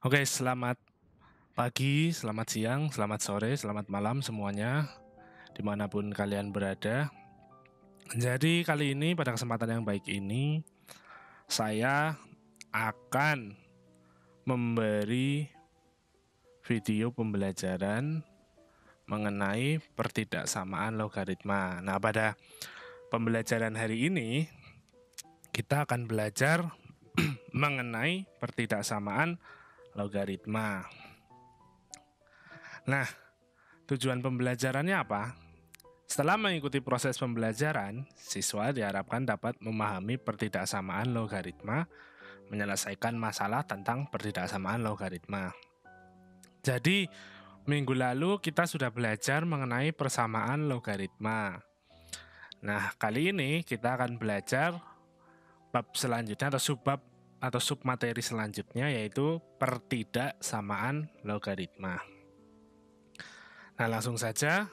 Oke, selamat pagi, selamat siang, selamat sore, selamat malam semuanya, dimanapun kalian berada. Jadi kali ini pada kesempatan yang baik ini, saya akan memberi video pembelajaran mengenai pertidaksamaan logaritma. Nah, pada pembelajaran hari ini, kita akan belajar mengenai pertidaksamaan logaritma. Nah, tujuan pembelajarannya apa? Setelah mengikuti proses pembelajaran, siswa diharapkan dapat memahami pertidaksamaan logaritma, menyelesaikan masalah tentang pertidaksamaan logaritma. Jadi, minggu lalu kita sudah belajar mengenai persamaan logaritma. Nah, kali ini kita akan belajar bab selanjutnya atau subbab atau submateri selanjutnya, yaitu pertidaksamaan logaritma. Nah, langsung saja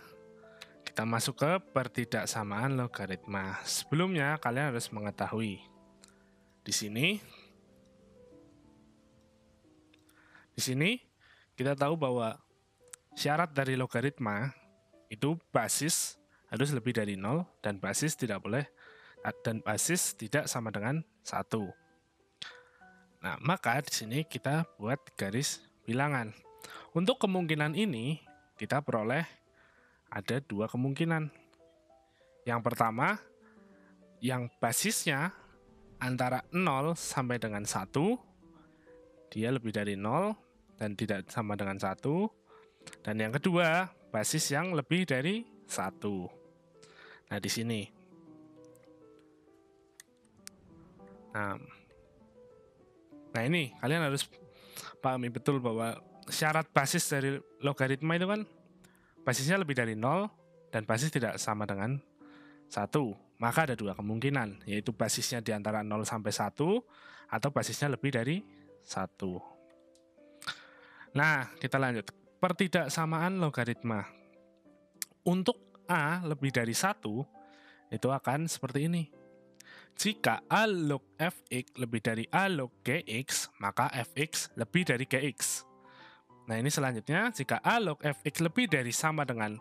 kita masuk ke pertidaksamaan logaritma. Sebelumnya kalian harus mengetahui di sini kita tahu bahwa syarat dari logaritma itu basis harus lebih dari 0 dan basis tidak sama dengan 1. Nah, maka di sini kita buat garis bilangan. Untuk kemungkinan ini kita peroleh ada dua kemungkinan. Yang pertama, yang basisnya antara 0 sampai dengan 1, dia lebih dari 0 dan tidak sama dengan 1. Dan yang kedua, basis yang lebih dari 1. Nah, di sini. Nah, ini kalian harus pahami betul bahwa syarat basis dari logaritma itu kan basisnya lebih dari 0 dan basis tidak sama dengan 1. Maka ada dua kemungkinan, yaitu basisnya di antara 0 sampai 1 atau basisnya lebih dari 1. Nah, kita lanjut. Pertidaksamaan logaritma. Untuk A lebih dari 1, itu akan seperti ini. Jika A log fx lebih dari A log gx, maka fx lebih dari gx. Nah, ini selanjutnya, jika A log fx lebih dari sama dengan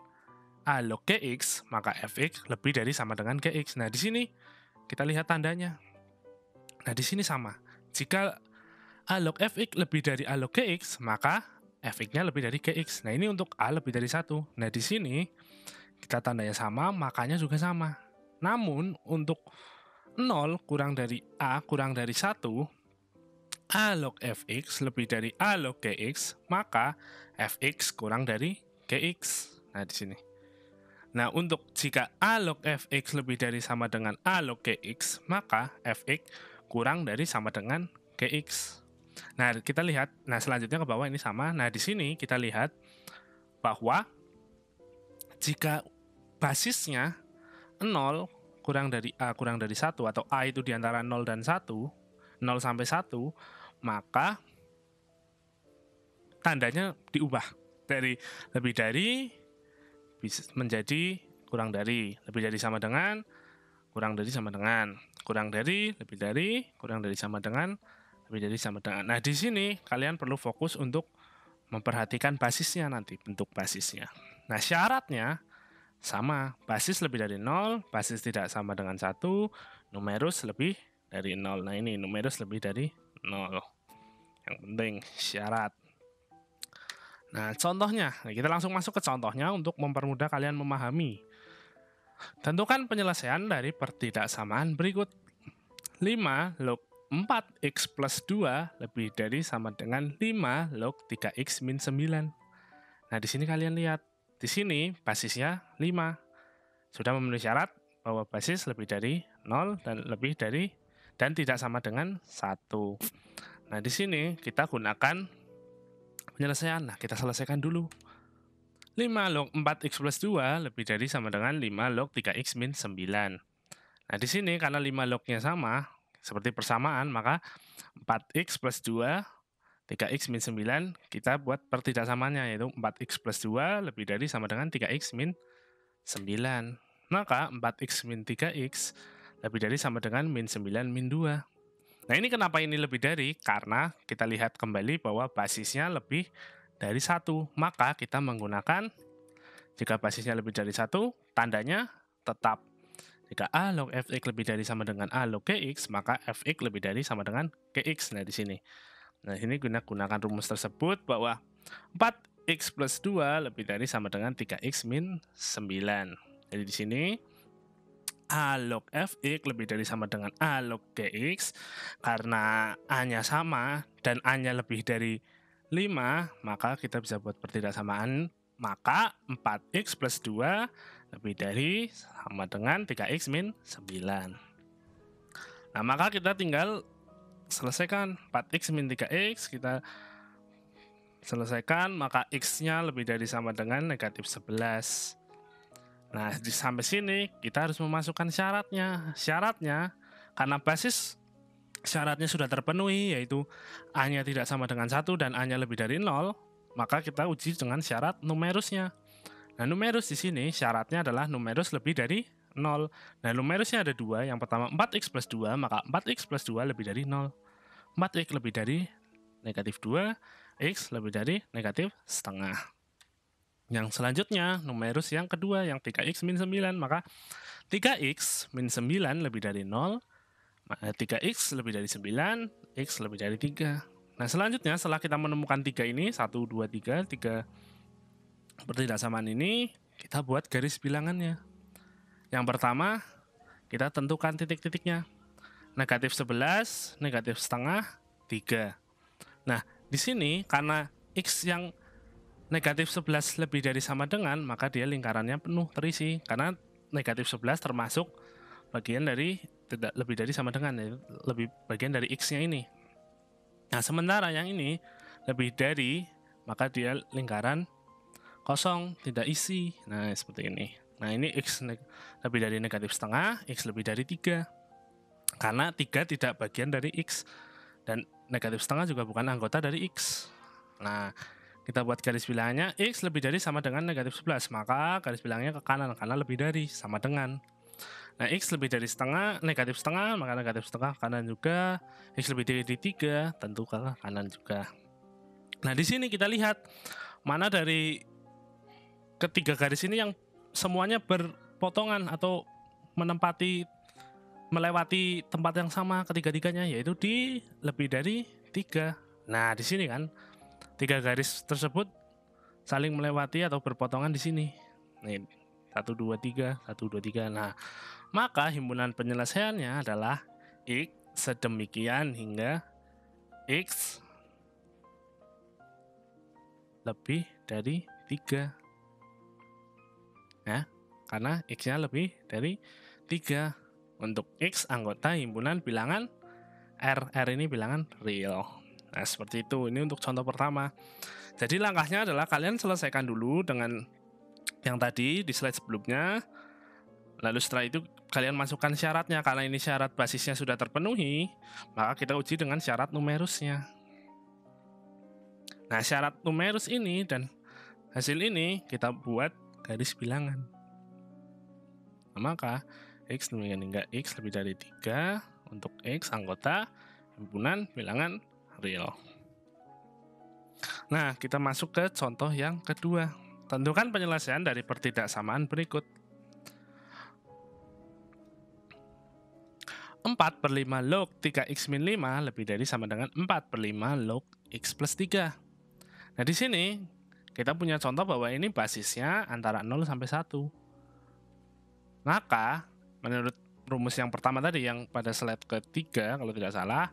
A log gx, maka fx lebih dari sama dengan gx. Nah, di sini kita lihat tandanya. Nah, di sini sama. Jika A log fx lebih dari A log gx, maka fx-nya lebih dari gx. Nah, ini untuk A lebih dari 1. Nah, di sini kita tandanya sama, makanya juga sama. Namun, untuk 0 kurang dari A kurang dari 1, A log fx lebih dari A log gx, maka fx kurang dari gx. Nah, di sini. Nah, untuk jika A log fx lebih dari sama dengan A log gx, maka fx kurang dari sama dengan gx. Nah, kita lihat, selanjutnya ke bawah ini sama. Nah, di sini kita lihat bahwa jika basisnya 0 kurang dari A kurang dari 1, atau A itu di antara 0 dan 1, 0 sampai 1, maka tandanya diubah dari lebih dari menjadi kurang dari, lebih dari sama dengan, kurang dari sama dengan, kurang dari, lebih dari, kurang dari sama dengan, lebih dari sama dengan. Nah, di sini kalian perlu fokus untuk memperhatikan basisnya nanti, bentuk basisnya. Nah, syaratnya sama, basis lebih dari 0, basis tidak sama dengan 1, numerus lebih dari 0. Nah, ini numerus lebih dari 0. Yang penting syarat. Nah, contohnya, kita langsung masuk ke contohnya untuk mempermudah kalian memahami. Tentukan penyelesaian dari pertidaksamaan berikut. 5 log 4x plus 2 lebih dari sama dengan 5 log 3x min 9. Nah, di sini kalian lihat. Di sini basisnya 5. Sudah memenuhi syarat bahwa basis lebih dari 0 dan tidak sama dengan 1. Nah, di sini kita gunakan penyelesaian. Nah, kita selesaikan dulu. 5 log 4x plus 2 lebih dari sama dengan 5 log 3x min 9. Nah, di sini karena 5 lognya sama, seperti persamaan, maka 4x plus 2 3x min 9, kita buat pertidaksamaannya, yaitu 4x plus 2 lebih dari sama dengan 3x min 9. Maka 4x min 3x lebih dari sama dengan min 9 min 2. Nah, ini kenapa ini lebih dari? Karena kita lihat kembali bahwa basisnya lebih dari 1. Maka kita menggunakan, jika basisnya lebih dari 1, tandanya tetap. Jika A log Fx lebih dari sama dengan A log Gx, maka Fx lebih dari sama dengan Gx. Nah, di sini. Nah, ini gunakan rumus tersebut bahwa 4x plus 2 lebih dari sama dengan 3x min 9. Jadi di sini A log Fx lebih dari sama dengan A log Gx. Karena A-nya sama dan A-nya lebih dari 5, maka kita bisa buat pertidaksamaan. Maka 4x plus 2 lebih dari sama dengan 3x min 9. Nah, maka kita tinggal selesaikan 4x min 3x, kita selesaikan, maka x-nya lebih dari sama dengan negatif 11. Nah, sampai sini kita harus memasukkan syaratnya. Syaratnya, karena basis syaratnya sudah terpenuhi, yaitu A-nya tidak sama dengan 1 dan A-nya lebih dari 0, maka kita uji dengan syarat numerusnya. Nah, numerus di sini syaratnya adalah numerus lebih dari 0. Nah, numerusnya ada 2. Yang pertama 4x plus 2, maka 4x plus 2 lebih dari 0. 4x lebih dari negatif 2, x lebih dari negatif setengah. Yang selanjutnya, numerus yang kedua, yang 3x min 9, maka 3x min 9 lebih dari 0, 3x lebih dari 9, x lebih dari 3. Nah, selanjutnya setelah kita menemukan 3 ini, 1, 2, 3 pertidaksamaan ini, kita buat garis bilangannya. Yang pertama, kita tentukan titik-titiknya. Negatif 11, negatif setengah, 3. Nah, di sini karena x yang negatif 11 lebih dari sama dengan, maka dia lingkarannya penuh terisi. Karena negatif 11 termasuk bagian dari tidak lebih dari sama dengan, lebih bagian dari x-nya ini. Nah, sementara yang ini lebih dari, maka dia lingkaran kosong, tidak isi. Nah, seperti ini. Nah, ini x lebih dari negatif setengah, x lebih dari 3. Karena 3 tidak bagian dari x. Dan negatif setengah juga bukan anggota dari x. Nah, kita buat garis bilangannya, x lebih dari sama dengan negatif 11. Maka garis bilangnya ke kanan, karena lebih dari sama dengan. Nah, x lebih dari setengah, negatif setengah, maka negatif setengah kanan juga. X lebih dari 3, tentu ke kanan juga. Nah, di sini kita lihat mana dari ketiga garis ini yang semuanya berpotongan atau melewati tempat yang sama ketiga-tiganya, yaitu di lebih dari 3. Nah, di sini kan 3 garis tersebut saling melewati atau berpotongan di sini. Nih, 1, 2, 3, 1, 2, 3. Nah, maka himpunan penyelesaiannya adalah x sedemikian hingga x lebih dari 3. Ya, karena x-nya lebih dari 3. Untuk x anggota himpunan bilangan R. R ini bilangan real. Nah, seperti itu. Ini untuk contoh pertama. Jadi langkahnya adalah kalian selesaikan dulu dengan yang tadi di slide sebelumnya. Lalu setelah itu kalian masukkan syaratnya. Karena ini syarat basisnya sudah terpenuhi, maka kita uji dengan syarat numerusnya. Nah, syarat numerus ini dan hasil ini kita buat garis bilangan. Nah, maka x demikian hingga x lebih dari 3 untuk x anggota himpunan bilangan real. Nah, kita masuk ke contoh yang kedua. Tentukan penyelesaian dari pertidaksamaan berikut. 4/5 log 3x min 5 lebih dari sama dengan 4/5 log x plus 3. Nah, di sini kita punya contoh bahwa ini basisnya antara 0 sampai 1. Maka, menurut rumus yang pertama tadi, yang pada slide ketiga, kalau tidak salah,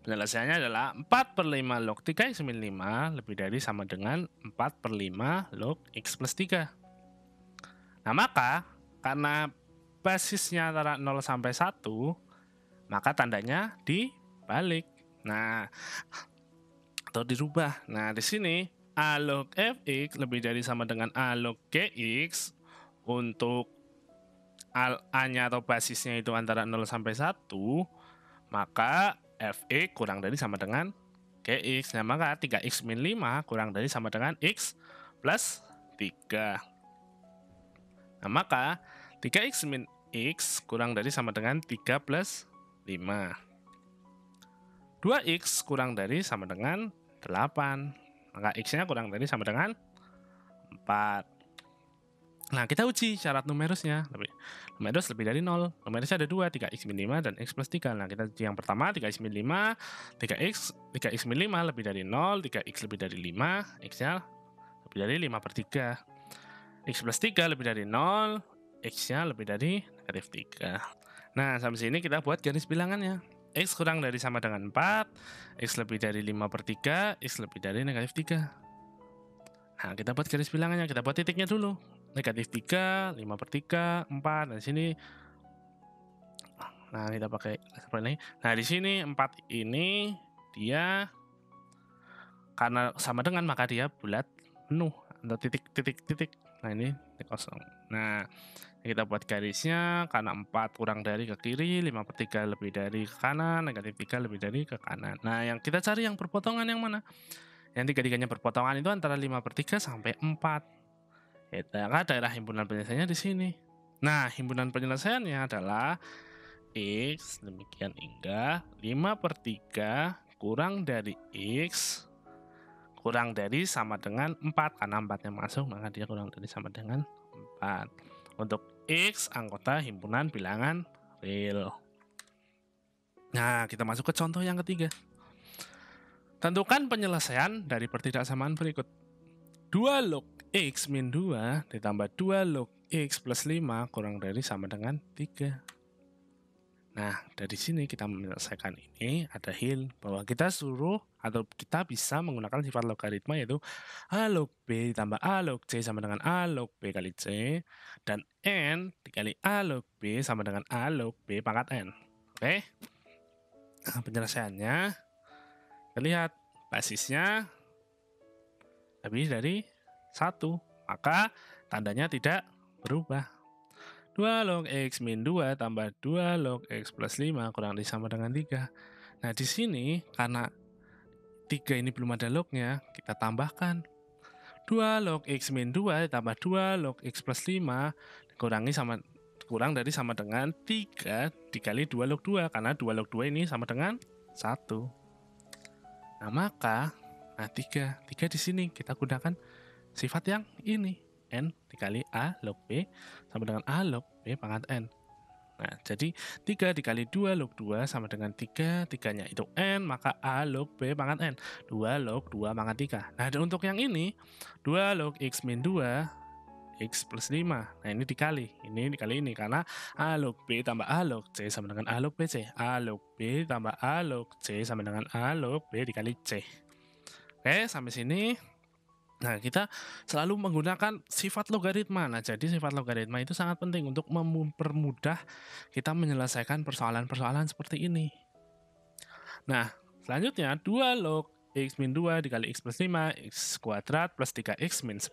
penyelesaiannya adalah 4/5 log 3x min 5 lebih dari sama dengan 4/5 log x plus 3. Nah, maka, karena basisnya antara 0 sampai 1, maka tandanya dibalik. Nah, atau dirubah. Nah, di sini A log Fx lebih dari sama dengan A log Gx. Untuk A-nya atau basisnya itu antara 0 sampai 1, maka Fx kurang dari sama dengan Gx. Nah, maka 3x min 5 kurang dari sama dengan x plus 3. Nah, maka 3x min x kurang dari sama dengan 3 plus 5. 2x kurang dari sama dengan 8. Maka x-nya kurang dari sama dengan 4. Nah, kita uji syarat numerusnya. Numerus lebih dari 0. Numerusnya ada 2, 3x min 5 dan x plus 3. Nah, kita uji yang pertama, 3x min 5, 3x min 5 lebih dari 0, 3x lebih dari 5, x-nya lebih dari 5 per 3. X plus 3 lebih dari 0, x-nya lebih dari negatif 3. Nah, sampai sini kita buat garis bilangannya. X kurang dari sama dengan 4, x lebih dari 5 per 3, x lebih dari negatif 3. Nah, kita buat garis bilangannya, kita buat titiknya dulu. Negatif 3, 5 per 3, 4, dan di sini. Nah, kita pakai seperti ini. Nah, di sini 4 ini dia karena sama dengan maka dia bulat penuh atau titik. Nah, ini kosong. Nah, kita buat garisnya karena 4 kurang dari ke kiri, 5 per 3 lebih dari ke kanan, negatif 3 lebih dari ke kanan. Nah, yang kita cari yang berpotongan yang mana? Yang tiga-tiganya berpotongan itu antara 5 per 3 sampai 4. Kita daerah himpunan penyelesaiannya di sini. Nah, himpunan penyelesaiannya adalah X demikian hingga 5 per 3 kurang dari X kurang dari sama dengan 4. Karena 4-nya masuk, maka dia kurang dari sama dengan 4. Untuk X anggota himpunan bilangan real. Nah, kita masuk ke contoh yang ketiga. Tentukan penyelesaian dari pertidaksamaan berikut. 2 log X min 2 ditambah 2 log X plus 5 kurang dari sama dengan 3. Nah, dari sini kita menyelesaikan ini ada hil bahwa kita suruh atau kita bisa menggunakan sifat logaritma yaitu A log B ditambah A log C sama dengan A log B kali C dan N dikali A log B sama dengan A log B pangkat N. Oke? Nah, penyelesaiannya kita lihat basisnya lebih dari 1, maka tandanya tidak berubah. 2 log X min 2 tambah 2 log X plus 5 kurang dari sama dengan 3. Nah, di sini karena 3 ini belum ada lognya, kita tambahkan. 2 log X min 2 tambah 2 log X plus 5 kurang dari sama dengan 3 dikali 2 log 2. Karena 2 log 2 ini sama dengan 1. Nah, maka 3 di sini kita gunakan sifat yang ini. N dikali A log B sama dengan A log B pangkat N. Nah, jadi 3 dikali 2 log 2 sama dengan 3, 3-nya itu N, maka A log B pangkat N. 2 log 2 pangkat 3. Nah, dan untuk yang ini, 2 log X min 2, X plus 5. Nah, ini dikali ini, karena A log B tambah A log C sama dengan A log BC. A log B tambah A log C sama dengan A log B dikali C. Oke, sampai sini. Nah, kita selalu menggunakan sifat logaritma. Nah, jadi sifat logaritma itu sangat penting untuk mempermudah kita menyelesaikan persoalan-persoalan seperti ini. Nah, selanjutnya 2 log X min 2 dikali X plus 5, X kuadrat plus 3X min 10.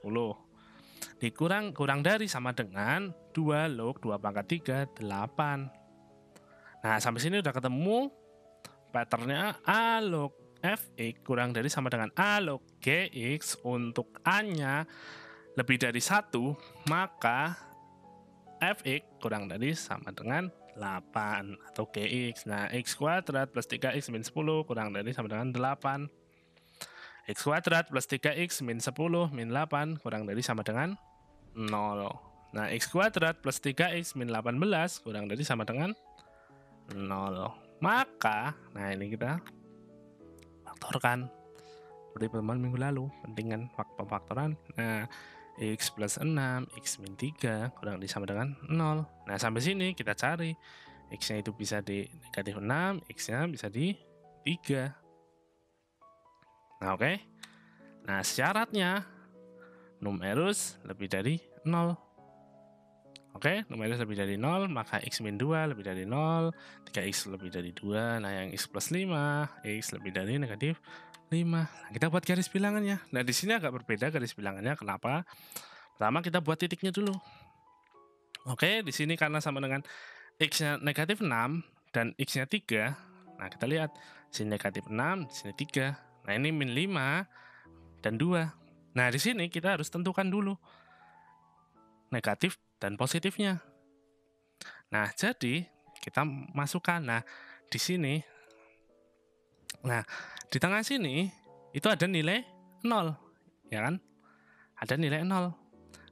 Kurang dari sama dengan 2 log 2 pangkat 3, 8. Nah, sampai sini udah ketemu patternnya A log Fx kurang dari sama dengan A log Gx. Untuk A-nya lebih dari 1, maka Fx kurang dari sama dengan 8 atau Gx. Nah, X kuadrat plus 3X min 10 kurang dari sama dengan 8. X kuadrat plus 3X min 10 min 8 kurang dari sama dengan 0. Nah, X kuadrat plus 3X min 18 kurang dari sama dengan 0. Maka, nah ini kita faktorkan seperti pertemuan minggu lalu, pentingan pemfaktoran. Nah, X plus 6, X min 3 kurang dari sama dengan 0. Nah, sampai sini kita cari X-nya itu bisa di negatif 6, X-nya bisa di 3. Nah, oke. Nah, syaratnya numerus lebih dari 0. Oke, numerus lebih dari 0, maka X min 2 lebih dari 0, 3X lebih dari 2. Nah, yang X plus 5, X lebih dari negatif 5. Nah, kita buat garis bilangannya. Nah, di sini agak berbeda garis bilangannya. Kenapa? Pertama, kita buat titiknya dulu. Oke, di sini karena sama dengan X-nya negatif 6 dan X-nya 3. Nah, kita lihat. Sini negatif 6, sini 3. Nah, ini min 5 dan 2. Nah, di sini kita harus tentukan dulu negatif dan positifnya. Nah, jadi kita masukkan. Nah, di sini Nah, di tengah sini itu ada nilai 0, ya kan? Ada nilai 0.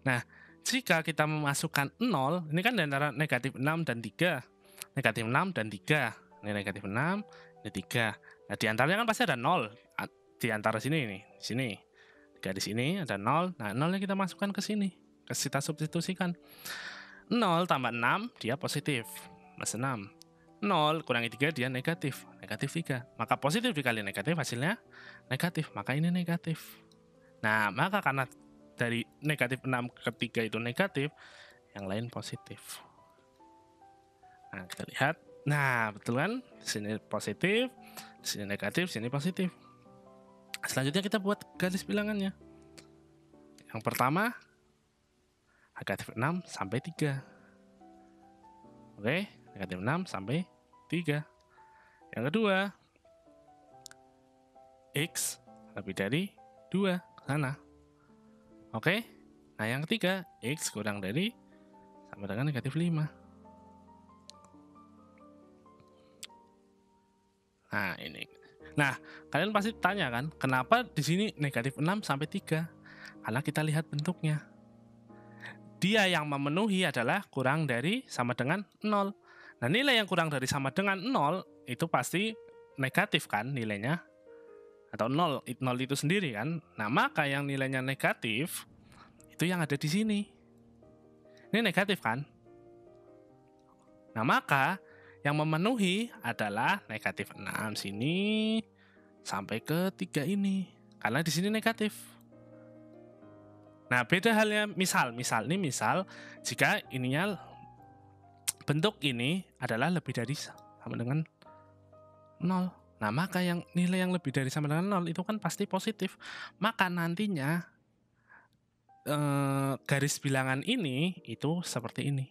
Nah, jika kita memasukkan 0, ini kan di antara negatif 6 dan 3. Negatif 6 dan 3. Ini negatif 6, ini 3. Nah, di antaranya kan pasti ada 0. Di antara sini nih, di sini. Garis ini ada 0. Nah, 0-nya kita masukkan ke sini. Kita substitusikan. 0 tambah 6, dia positif. Plus 6. 0 kurangi 3, dia negatif. Negatif 3. Maka positif dikali negatif, hasilnya negatif. Maka ini negatif. Nah, maka karena dari negatif 6 ke 3 itu negatif, yang lain positif. Nah, kita lihat. Nah, betul kan? Di sini positif, di sini negatif, di sini positif. Selanjutnya kita buat garis bilangannya. Yang pertama, negatif 6 sampai 3. Oke, negatif 6 sampai 3. Yang kedua, X lebih dari 2 ke sana. Oke, nah yang ketiga, X kurang dari sama dengan negatif 5. Nah, ini. Nah, kalian pasti tanya kan, kenapa di sini negatif 6 sampai 3? Karena kita lihat bentuknya. Dia yang memenuhi adalah kurang dari sama dengan 0. Nah, nilai yang kurang dari sama dengan 0 itu pasti negatif kan nilainya. Atau 0 itu sendiri kan. Nah, maka yang nilainya negatif itu yang ada di sini. Ini negatif kan? Nah, maka yang memenuhi adalah negatif 6 sini sampai ke 3 ini. Karena di sini negatif. Nah, beda halnya misal jika ininya bentuk ini adalah lebih dari sama dengan 0. Nah, maka yang nilai yang lebih dari sama dengan 0 itu kan pasti positif. Maka nantinya garis bilangan ini itu seperti ini.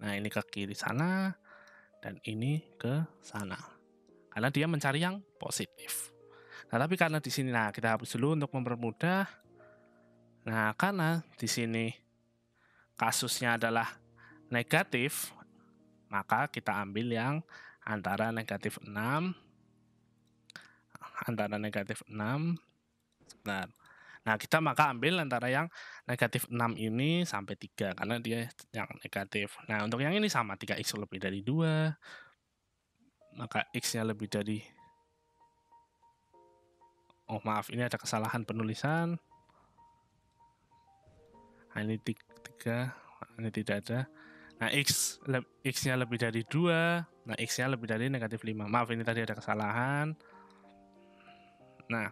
Nah, ini ke kiri sana dan ini ke sana. Karena dia mencari yang positif. Nah, tapi karena di sini kita hapus dulu untuk mempermudah. Nah, karena di sini kasusnya adalah negatif, maka kita ambil yang antara negatif 6 sebentar. Nah, kita maka ambil antara yang negatif 6 ini sampai 3 karena dia yang negatif. Nah, untuk yang ini sama 3x lebih dari 2, maka x-nya lebih dari, oh maaf, ini ada kesalahan penulisan. Nah, ini 3, ini tidak ada. Nah, x-nya lebih dari 2, nah x-nya lebih dari negatif 5. Maaf, ini tadi ada kesalahan. Nah,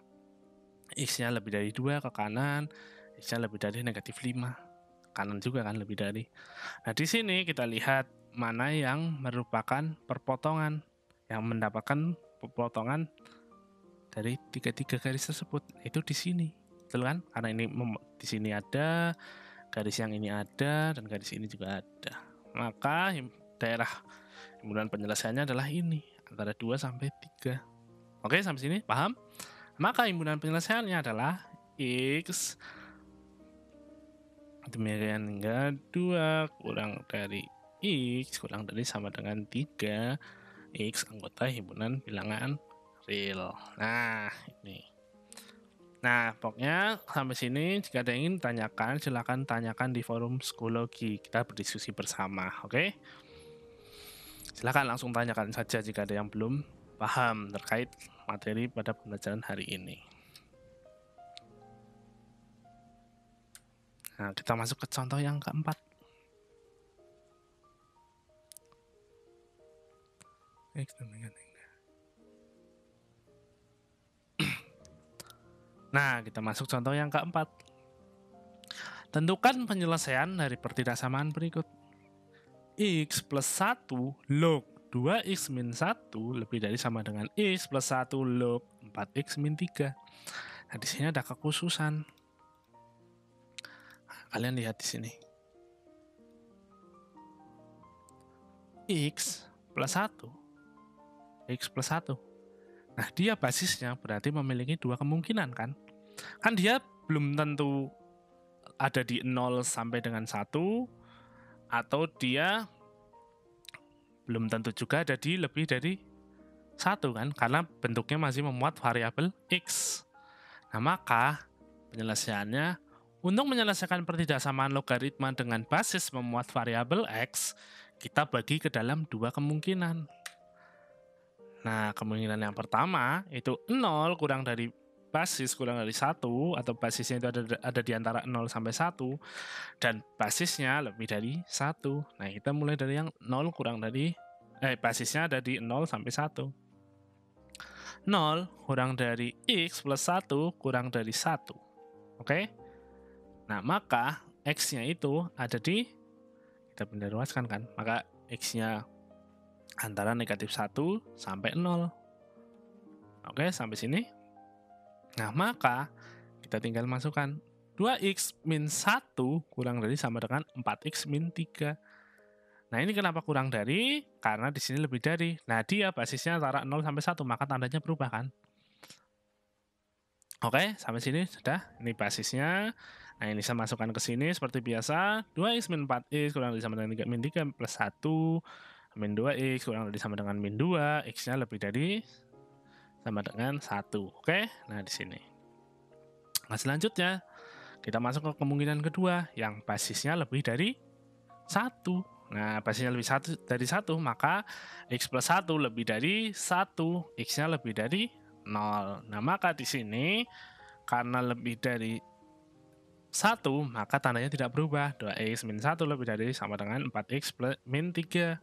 x-nya lebih dari 2 ke kanan, x-nya lebih dari negatif 5. Kanan juga kan lebih dari. Nah, di sini kita lihat mana yang merupakan perpotongan, yang mendapatkan perpotongan dari tiga garis tersebut. Itu di sini. Betul kan? Karena ini di sini ada, garis yang ini ada, dan garis ini juga ada. Maka daerah himpunan penyelesaiannya adalah ini, antara 2 sampai 3. Oke, sampai sini paham? Maka himpunan penyelesaiannya adalah X demikian hingga 2 kurang dari X kurang dari sama dengan 3 X anggota himpunan bilangan real. Nah, ini. Nah, pokoknya sampai sini jika ada yang ingin tanyakan, silakan tanyakan di forum psikologi. Kita berdiskusi bersama, oke? Silakan langsung tanyakan saja jika ada yang belum paham terkait materi pada pembelajaran hari ini. Nah, kita masuk ke contoh yang keempat. Nah, kita masuk contoh yang keempat. Tentukan penyelesaian dari pertidaksamaan berikut. X plus 1 log 2x min 1 lebih dari sama dengan X plus 1 log 4x min 3. Nah, di sini ada kekhususan. Kalian lihat di sini. X plus 1. X plus 1. Nah, dia basisnya berarti memiliki dua kemungkinan kan? Kan dia belum tentu ada di 0 sampai dengan 1, atau dia belum tentu juga ada di lebih dari 1 kan, karena bentuknya masih memuat variabel X. Nah, maka penyelesaiannya, untuk menyelesaikan pertidaksamaan logaritma dengan basis memuat variabel X, kita bagi ke dalam dua kemungkinan. Nah, kemungkinan yang pertama itu 0 kurang dari basis kurang dari 1, atau basisnya itu ada di antara 0 sampai 1, dan basisnya lebih dari 1. Nah, kita mulai dari yang 0 kurang dari, basisnya ada di 0 sampai 1. 0 kurang dari X plus 1 kurang dari 1. Oke? Nah, maka X-nya itu ada di, kita pindah ruaskan kan, maka X-nya antara negatif 1 sampai 0. Oke, sampai sini. Nah, maka kita tinggal masukkan 2x min 1 kurang dari sama dengan 4x min 3. Nah, ini kenapa kurang dari? Karena di sini lebih dari. Nah, dia basisnya antara 0 sampai 1, maka tandanya berubah kan? Oke, sampai sini sudah. Ini basisnya. Nah, ini saya masukkan ke sini seperti biasa. 2x min 4x kurang dari sama dengan 3 min 3 plus 1 min 2x kurang dari sama dengan min 2. X-nya lebih dari sama dengan 1. Oke, nah di sini. Nah, selanjutnya kita masuk ke kemungkinan kedua yang basisnya lebih dari 1. Nah, basisnya lebih dari 1, maka X plus 1 lebih dari 1, X-nya lebih dari 0. Nah, maka di sini karena lebih dari 1, maka tandanya tidak berubah. 2x min 1 lebih dari sama dengan 4x plus min 3.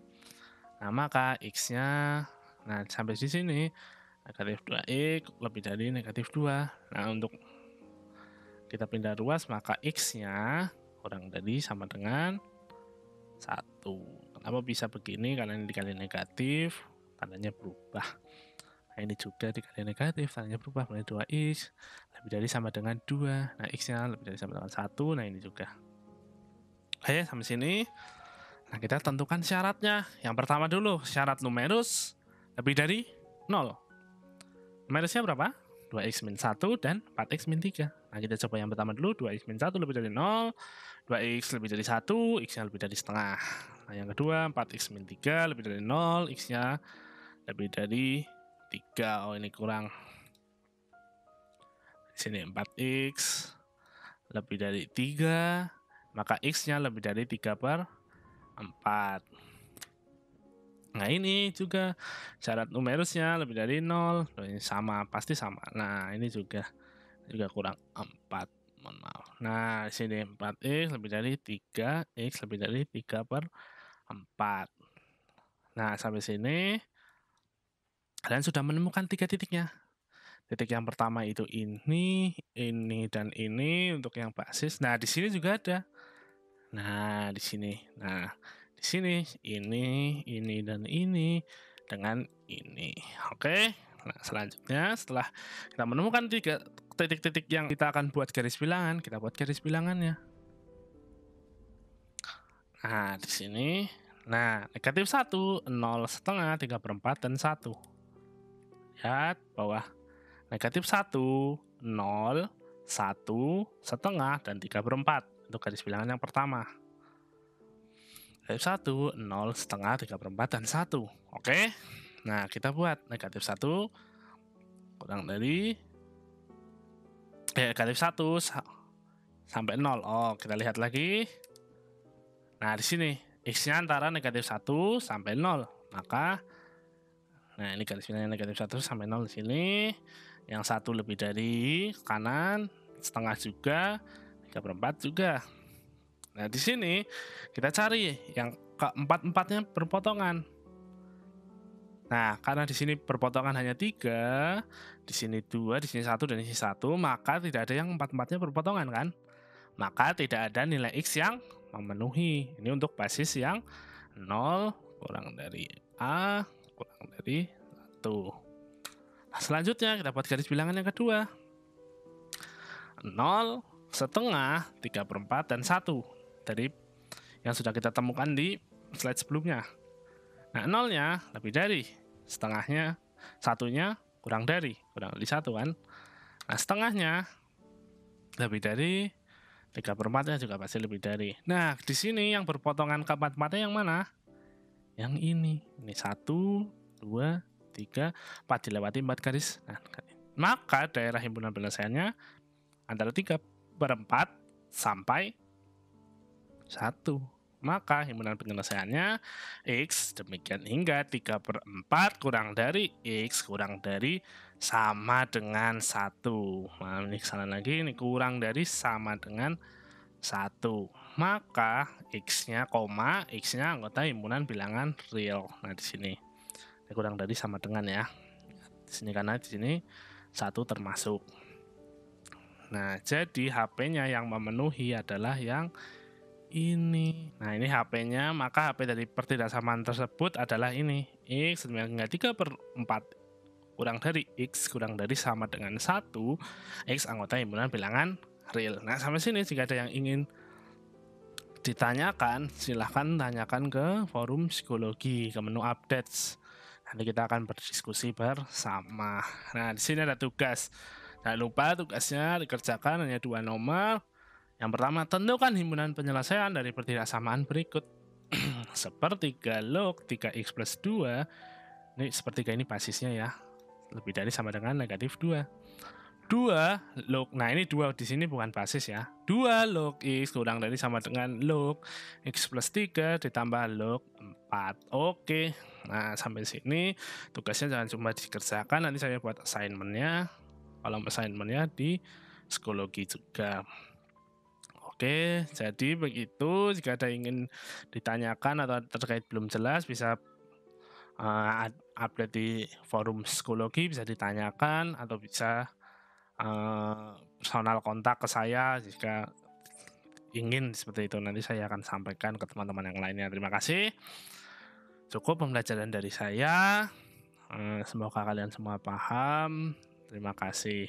Nah, maka X-nya, nah sampai di sini, negatif 2x lebih dari negatif 2. Nah, untuk kita pindah ruas, maka X-nya kurang dari sama dengan 1. Kenapa bisa begini? Karena ini dikali negatif, tandanya berubah. Nah, ini juga dikali negatif, tandanya berubah menjadi 2x lebih dari sama dengan 2. Nah, X-nya lebih dari sama dengan 1. Nah, ini juga. Oke, sampai sini. Nah, kita tentukan syaratnya. Yang pertama dulu, syarat numerus lebih dari 0. Numerusnya berapa? 2x min 1 dan 4x min 3. Nah, kita coba yang pertama dulu. 2x min 1 lebih dari 0. 2x lebih dari 1, X-nya lebih dari setengah. Nah, yang kedua, 4x min 3 lebih dari 0, X-nya lebih dari 3. Oh, ini kurang. Di sini 4x lebih dari 3, maka X-nya lebih dari 3 per 4. Nah, ini juga syarat numerusnya lebih dari 0. Ini sama, pasti sama. Nah, ini juga kurang 4. Mohon maaf. Nah, di sini 4x lebih dari 3, X lebih dari 3 per 4. Nah, sampai sini kalian sudah menemukan 3 titiknya. Titik yang pertama itu ini, dan ini untuk yang basis. Nah, di sini juga ada. Nah, di sini. Nah, di sini ini dan ini dengan ini. Oke. Nah, selanjutnya setelah kita menemukan 3 titik-titik yang kita akan buat garis bilangan, kita buat garis bilangannya. Nah, di sini. Nah, negatif 1, 0 setengah, 3 per 4, dan 1. Lihat bawah. Negatif 1, 0, 1 setengah, dan 3 per 4. Untuk garis bilangan yang pertama. Negatif 1, 0 setengah, 3 per 4, dan 1. Oke. Nah, kita buat negatif 1 kurang dari negatif 1 sampai 0. Oh, kita lihat lagi. Nah, di sini X-nya antara negatif 1 sampai 0. Maka, nah ini garis bilangan negatif 1 sampai 0 di sini. Yang 1 lebih dari kanan, setengah juga, 3 per 4 juga. Nah, di sini kita cari yang keempat-empatnya berpotongan. Nah, karena di sini berpotongan hanya 3, di sini 2, di sini 1, dan di sini 1, maka tidak ada yang empat-empatnya berpotongan kan? Maka tidak ada nilai X yang memenuhi. Ini untuk basis yang 0 kurang dari A kurang dari 1. Nah, selanjutnya kita buat garis bilangan yang kedua. 0 setengah, 3 per 4, dan 1. Dari yang sudah kita temukan di slide sebelumnya. Nah, 0-nya lebih dari, setengahnya, satunya kurang dari 1 kan. Nah, setengahnya lebih dari, 3 per 4-nya juga pasti lebih dari. Nah, di sini yang berpotongan keempat-empatnya yang mana? Yang ini. Ini 1, 2, 3, 4 dilewati 4 garis. Nah, maka daerah himpunan penyelesaiannya antara 3/4 sampai 1. Maka himpunan penyelesaiannya X demikian hingga 3/4 kurang dari X kurang dari sama dengan 1. Nah, ini kesalahan lagi, ini kurang dari sama dengan 1. Maka X-nya, X-nya anggota himpunan bilangan real. Nah, di sini ini kurang dari sama dengan ya. Di sini karena di sini 1 termasuk. Nah, jadi HP-/nya yang memenuhi adalah yang ini. Nah, ini HP-nya, maka HP dari pertidaksamaan tersebut adalah ini. X hingga 3/4 kurang dari X kurang dari sama dengan 1. X anggota himpunan bilangan real. Nah, sampai sini jika ada yang ingin ditanyakan, silahkan tanyakan ke forum psikologi, ke menu updates. Nanti kita akan berdiskusi bersama. Nah, di sini ada tugas. Jangan lupa tugasnya dikerjakan hanya 2 nomor. Yang pertama, tentukan himpunan penyelesaian dari pertidaksamaan berikut. Sepertiga log 3x plus 2. Ini sepertiga ini basisnya ya. Lebih dari sama dengan negatif 2. 2 log, nah ini 2 di sini bukan basis ya. 2 log x kurang dari sama dengan log x plus 3 ditambah log 4. Oke. Nah, sampai sini tugasnya jangan cuma dikerjakan, nanti saya buat assignment-nya. Kalau assignment-nya di psikologi juga. Oke, jadi begitu. Jika ada ingin ditanyakan atau terkait belum jelas, bisa update di forum psikologi, bisa ditanyakan atau bisa personal kontak ke saya jika ingin seperti itu. Nanti saya akan sampaikan ke teman-teman yang lainnya. Terima kasih. Cukup pembelajaran dari saya. Semoga kalian semua paham. Terima kasih.